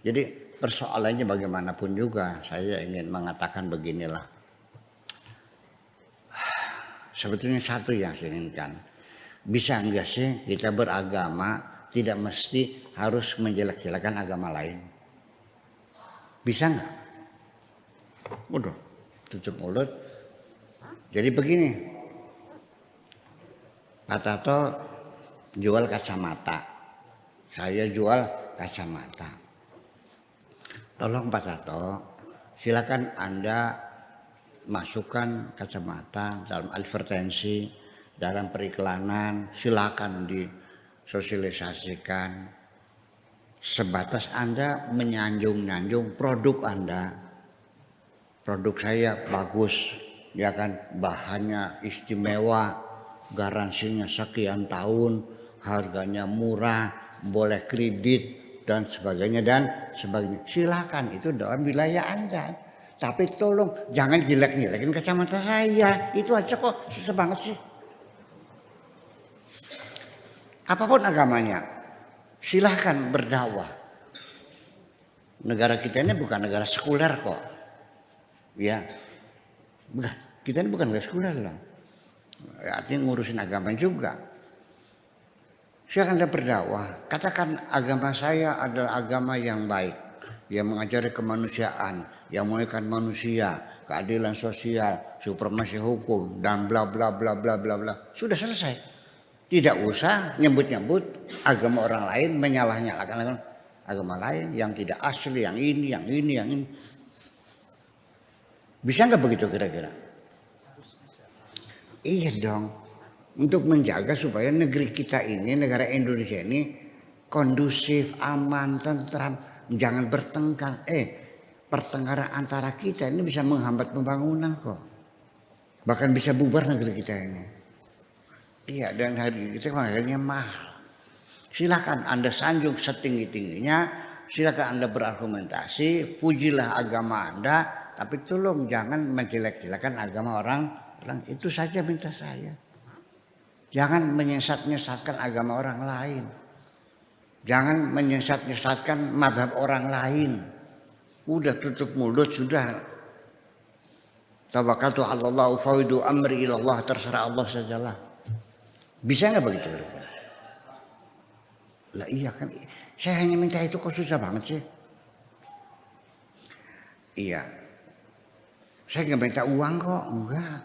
Jadi persoalannya bagaimanapun juga saya ingin mengatakan beginilah. Sebetulnya satu yang saya inginkan. Bisa enggak sih kita beragama tidak mesti harus menjelek-jelekan agama lain? Bisa enggak? Udah, tutup mulut. Jadi begini, Pak Tato jual kacamata, saya jual kacamata. Tolong Pak Tato, silakan Anda masukkan kacamata dalam advertensi, dalam periklanan, silakan disosialisasikan. Sebatas Anda menyanjung-nyanjung produk Anda. Produk saya bagus, ya kan, bahannya istimewa, garansinya sekian tahun, harganya murah, boleh kredit dan sebagainya dan sebagainya. Silakan, itu dalam wilayah Anda. Tapi tolong jangan jelek-jelekin kacamata saya. Itu aja kok, susah banget sih. Apapun agamanya, silahkan berdakwah. Negara kita ini bukan negara sekuler kok. Ya, bukan. Kita ini bukan negara sekuler lah. Artinya ngurusin agama juga. Silahkan Anda berdakwah. Katakan agama saya adalah agama yang baik, yang mengajari kemanusiaan, yang memuliakan manusia, keadilan sosial, supremasi hukum, dan bla bla bla bla bla bla. Sudah selesai. Tidak usah nyebut-nyebut agama orang lain, menyalah-nyalahkan agama lain yang tidak asli, yang ini, yang ini, yang ini. Bisa nggak begitu kira-kira? Iya dong. Untuk menjaga supaya negeri kita ini, negara Indonesia ini kondusif, aman, tentram, jangan bertengkar. Pertengkaran antara kita ini bisa menghambat pembangunan kok. Bahkan bisa bubar negeri kita ini. Iya, dan harganya mahal. Silakan Anda sanjung setinggi-tingginya, silakan Anda berargumentasi, pujilah agama Anda, tapi tolong jangan menjelek-jelekan agama orang. Itu saja minta saya. Jangan menyesat-nyesatkan agama orang lain. Jangan menyesat-nyesatkan mazhab orang lain. Udah tutup mulut, sudah. Tawakkaltu 'ala Allah, fawwidu amri ila Allah, terserah Allah sajalah. Bisa nggak begitu? Lah iya kan, saya hanya minta itu kok susah banget sih. Iya, saya nggak minta uang kok, enggak.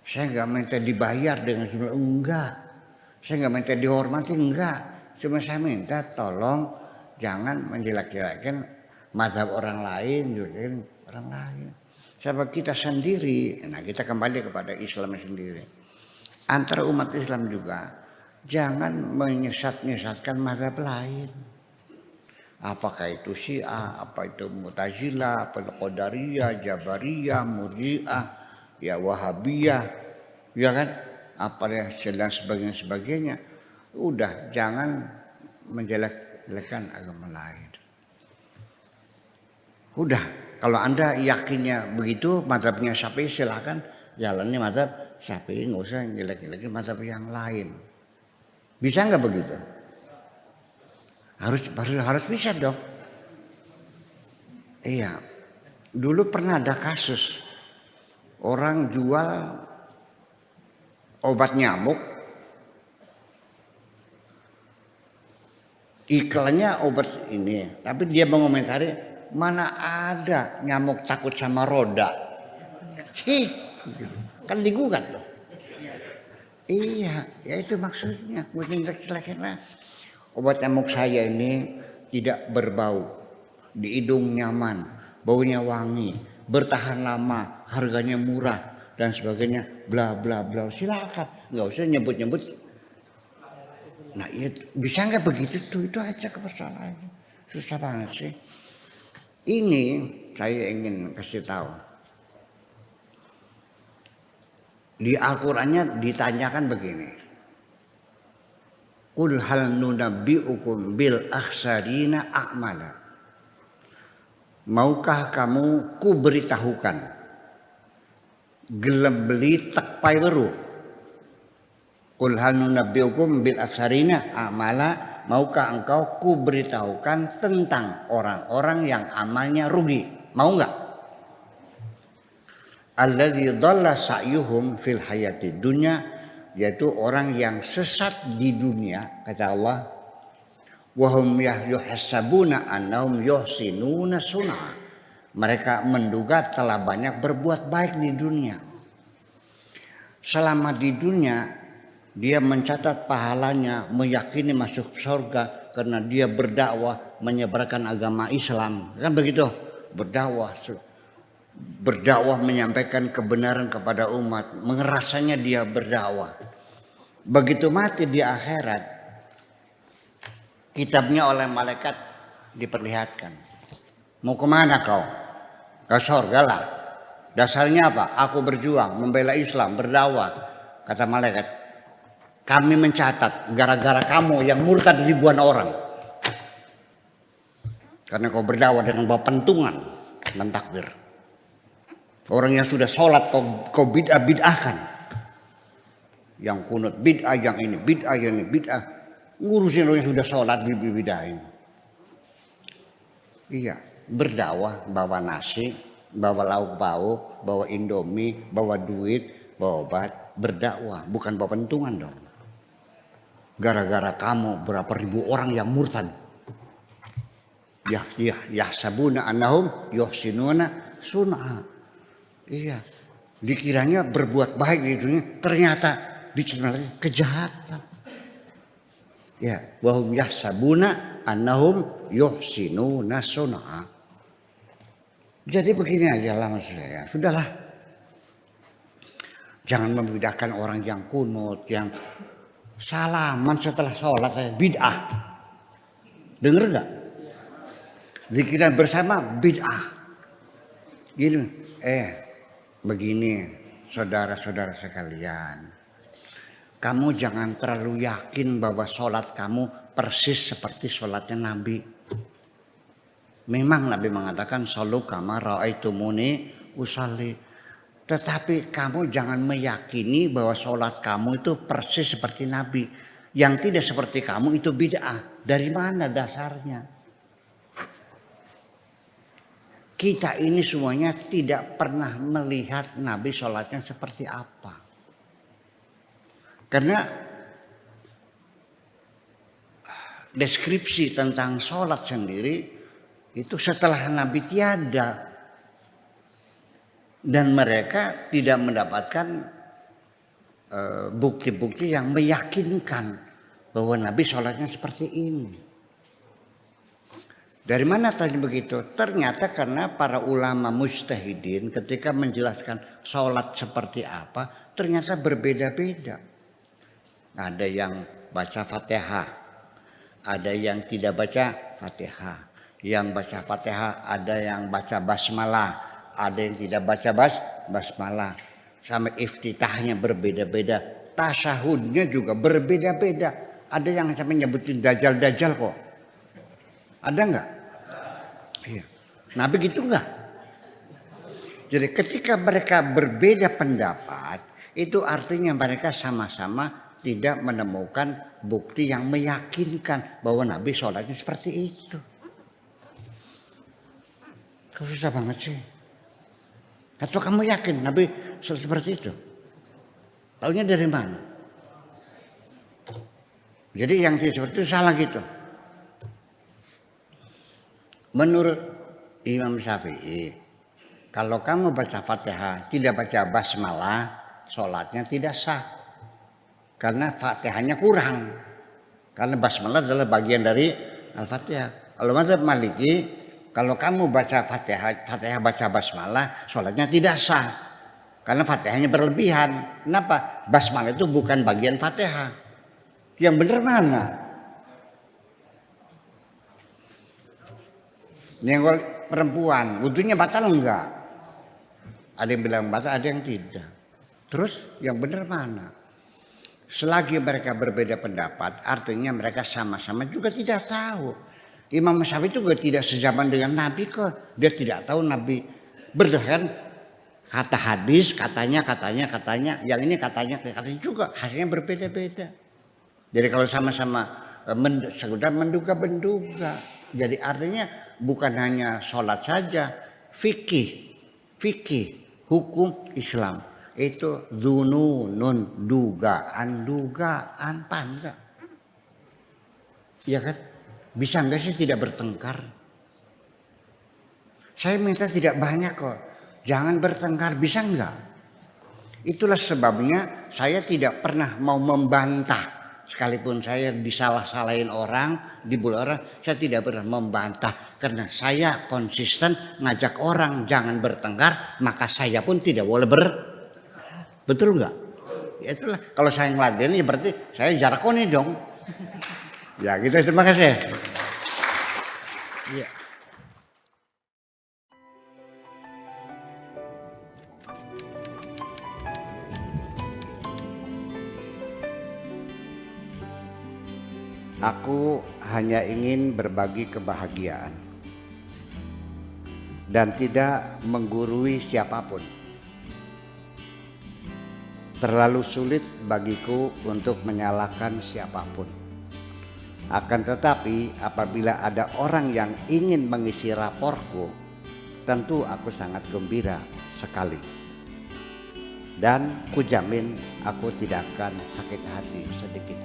Saya nggak minta dibayar dengan jumlah, enggak. Saya nggak minta dihormati, enggak. Cuma saya minta tolong jangan menjelek-jelekan mazhab orang lain, jelekin orang lain. Sebab kita sendiri, nah kita kembali kepada Islam sendiri. Antara umat Islam juga, jangan menyesat-nyesatkan mazhab lain. Apakah itu Syiah, apa itu Mu'tazilah, apa itu Qadariyah, Jabariyah, Murji'ah, ya Wahabiyah, ya kan, apa ya dan sebagainya. Udah jangan menjelek-jelekan agama lain. Udah, kalau Anda yakinnya begitu, mazhabnya Syafi'i, silakan jalani mazhab Syafi'i, nggak usah jelek-jelekin mazhab yang lain. Bisa nggak begitu? Harus bisa dong. Iya, dulu pernah ada kasus. Orang jual obat nyamuk, iklannya obat ini, tapi dia mengomentari mana ada nyamuk takut sama roda, kan digugat loh. Iya, ya itu maksudnya, mungkin jelek-jelekin lah. Obat nyamuk saya ini tidak berbau, di hidung nyaman, baunya wangi, bertahan lama, harganya murah dan sebagainya, bla bla bla. Silakan, nggak usah nyebut-nyebut. Nah, itu bisa nggak begitu tuh? Itu aja persoalannya. Susah banget sih. Ini saya ingin kasih tahu. Di Al-Qur'annya ditanyakan begini. Qul hal nunabbi'ukum bil akhsarina a'mala. Maukah kamu ku beritahukan gelem beli tek paiweru. Qul hal nunabbi'ukum bil akhsarina a'mala. maukah engkau kuberitahukan tentang orang-orang yang amalnya rugi? Mau nggak? Alladzi dhalla sa'yuhum fil hayati dunya, yaitu orang yang sesat di dunia, kata Allah. Wa hum yuhsabuna annahum yuhsinuna sun'a. Mereka menduga telah banyak berbuat baik di dunia. Selama di dunia dia mencatat pahalanya, meyakini masuk surga karena dia berdakwah menyebarkan agama Islam, kan begitu? Berdakwah menyampaikan kebenaran kepada umat, mengerasanya dia berdakwah. Begitu mati di akhirat, kitabnya oleh malaikat diperlihatkan. Mau kemana kau? Ke surga lah. Dasarnya apa? Aku berjuang membela Islam, berdakwah. Kata malaikat, kami mencatat gara-gara kamu yang murtad ribuan orang. Karena kau berdakwah dengan bawa pentungan dan takbir. Orang yang sudah sholat kau bid'ah-bid'ahkan. Yang kunut bid'ah, yang ini bid'ah, yang ini bid'ah. Ngurusin orang yang sudah sholat bid'ahin. Iya, berdakwah bawa nasi, bawa lauk pauk, bawa indomie, bawa duit, bawa obat. Berdakwah, bukan bawa pentungan dong. Gara-gara kamu berapa ribu orang yang murtad. Ya sabuna annahum yuhsinuna sun'a. Iya, dikiranya berbuat baik di dunia, ternyata dikenal kejahatan. Ya, wahum yahsabuna annahum yuhsinuna sun'a. Jadi begini aja lah maksud saya. Sudahlah. Jangan membedakan orang yang kunut, yang salaman setelah sholat saya bid'ah. Dengar enggak? Zikiran bersama bid'ah. Gini, begini saudara-saudara sekalian, kamu jangan terlalu yakin bahwa sholat kamu persis seperti sholatnya Nabi. Memang Nabi mengatakan shollu kama ra'aitumuni usolli, tetapi kamu jangan meyakini bahwa sholat kamu itu persis seperti Nabi. Yang tidak seperti kamu itu bid'ah. Dari mana dasarnya? Kita ini semuanya tidak pernah melihat Nabi sholatnya seperti apa. Karena deskripsi tentang sholat sendiri itu setelah Nabi tiada. Dan mereka tidak mendapatkan bukti-bukti yang meyakinkan bahwa Nabi sholatnya seperti ini. Dari mana tadi begitu? Ternyata karena para ulama mujtahidin ketika menjelaskan sholat seperti apa, ternyata berbeda-beda. Ada yang baca Fatihah, ada yang tidak baca Fatihah. Yang baca Fatihah ada yang baca basmalah, ada yang tidak baca basmalah. Sampai iftitahnya berbeda-beda, tasyahudnya juga berbeda-beda. Ada yang sampai nyebutin dajjal kok. Ada enggak? Iya. Nah begitu enggak? Jadi ketika mereka berbeda pendapat, itu artinya mereka sama-sama tidak menemukan bukti yang meyakinkan bahwa Nabi sholatnya seperti itu. Kok susah banget sih? Atau kamu yakin Nabi sholat seperti itu? Taunya dari mana? Jadi yang seperti itu salah gitu. Menurut Imam Syafi'i, kalau kamu baca Fatihah tidak baca basmalah, sholatnya tidak sah. Karena Fatihahnya kurang. Karena basmalah adalah bagian dari Al-Fatihah. Kalau mazhab Maliki, kalau kamu baca Fatihah baca basmalah, sholatnya tidak sah. Karena Fatihahnya berlebihan. Kenapa? Basmalah itu bukan bagian Fatihah. Yang benar mana? Nyenggol perempuan, wudunya batal enggak? Ada yang bilang batal, ada yang tidak. Terus yang benar mana? Selagi mereka berbeda pendapat, artinya mereka sama-sama juga tidak tahu. Imam Syafi'i juga tidak sezaman dengan Nabi kok. Dia tidak tahu Nabi berdasarkan kata hadis, katanya. Yang ini katanya juga hasilnya berbeda-beda. Jadi kalau sama-sama sekedar menduga-menduga. Jadi artinya bukan hanya sholat saja, fikih hukum Islam itu dzununun, dugaan panjang. Iya kan? Bisa enggak sih tidak bertengkar? Saya minta tidak banyak kok. Jangan bertengkar, bisa enggak? Itulah sebabnya saya tidak pernah mau membantah. Sekalipun saya disalah-salahin orang, dibully orang, saya tidak pernah membantah. Karena saya konsisten ngajak orang jangan bertengkar, maka saya pun tidak boleh betul enggak? Ya itulah, kalau saya ngeladenin ya berarti saya jarakoni dong. Ya gitu, terima kasih. Ya. Aku hanya ingin berbagi kebahagiaan dan tidak menggurui siapapun. Terlalu sulit bagiku untuk menyalahkan siapapun. Akan tetapi apabila ada orang yang ingin mengisi raporku, tentu aku sangat gembira sekali. Dan kujamin aku tidak akan sakit hati sedikit.